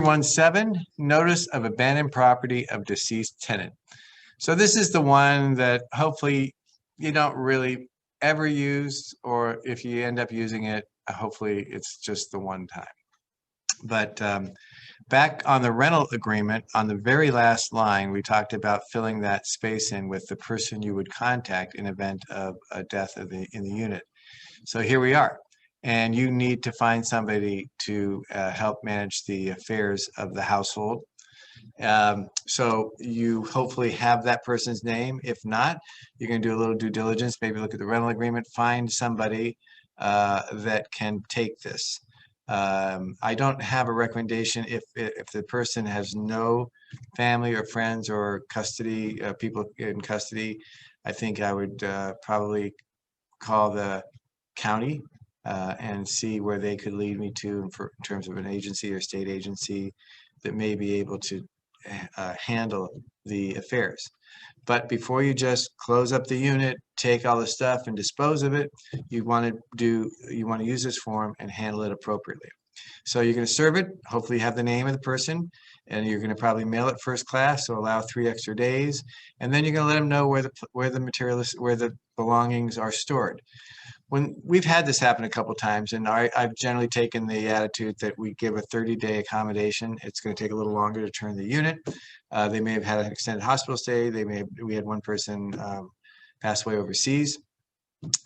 17, notice of abandoned property of deceased tenant. So this is the one that hopefully you don't really ever use, or if you end up using it, hopefully it's just the one time. But back on the rental agreement, on the very last line, we talked about filling that space in with the person you would contact in event of a death in the unit. So here we are. And you need to find somebody to help manage the affairs of the household. So you hopefully have that person's name. If not, you're going to do a little due diligence, maybe look at the rental agreement, find somebody that can take this. I don't have a recommendation if the person has no family or friends or custody, people in custody. I think I would probably call the county and see where they could lead me to in terms of an agency or state agency that may be able to handle the affairs. But before you just close up the unit, take all the stuff and dispose of it, you want to use this form and handle it appropriately. So you're going to serve it, hopefully you have the name of the person, and you're going to probably mail it first class, so allow 3 extra days, and then you're going to let them know where the belongings are stored. When we've had this happen a couple times, and I've generally taken the attitude that we give a 30-day accommodation. It's going to take a little longer to turn the unit. They may have had an extended hospital stay. We had one person pass away overseas.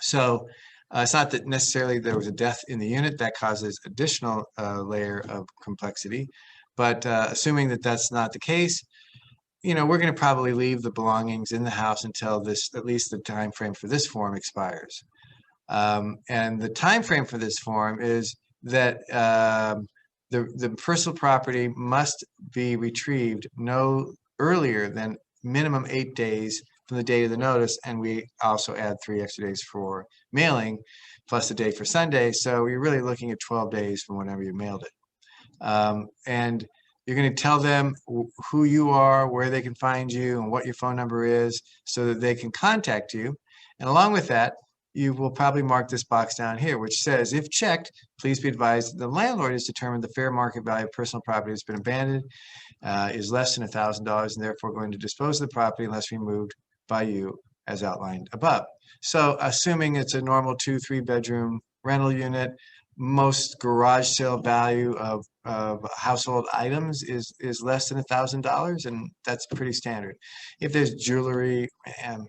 So it's not that necessarily there was a death in the unit that causes additional layer of complexity, but assuming that that's not the case, we're going to probably leave the belongings in the house until at least the time frame for this form expires. And the time frame for this form is that the personal property must be retrieved no earlier than minimum 8 days from the date of the notice, and we also add 3 extra days for mailing, plus the day for Sunday. So you're really looking at 12 days from whenever you mailed it. And you're going to tell them who you are, where they can find you, and what your phone number is so that they can contact you. And along with that, you will probably mark this box down here, which says, if checked, please be advised the landlord has determined the fair market value of personal property has been abandoned, is less than $1,000, and therefore going to dispose of the property unless removed by you as outlined above. So assuming it's a normal 2-3 bedroom rental unit, most garage sale value of household items is less than $1,000, and that's pretty standard. If there's jewelry,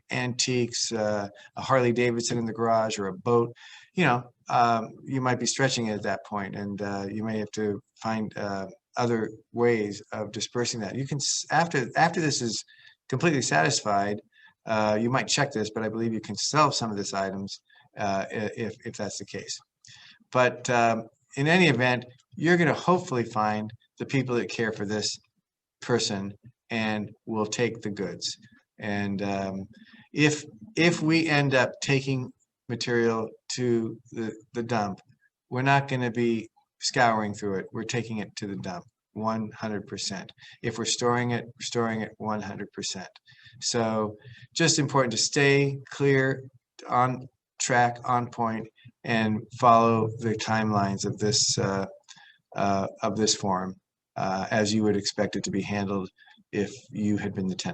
antiques, a Harley Davidson in the garage, or a boat, you might be stretching it at that point, and you may have to find other ways of dispersing that. You can, after this is completely satisfied, you might check this, but I believe you can sell some of these items if that's the case. But in any event, you're going to hopefully find the people that care for this person and will take the goods. And if we end up taking material to the dump, we're not going to be scouring through it. We're taking it to the dump 100%. If we're storing it 100%. So just important to stay clear, on track, on point, and follow the timelines of this form as you would expect it to be handled if you had been the tenant.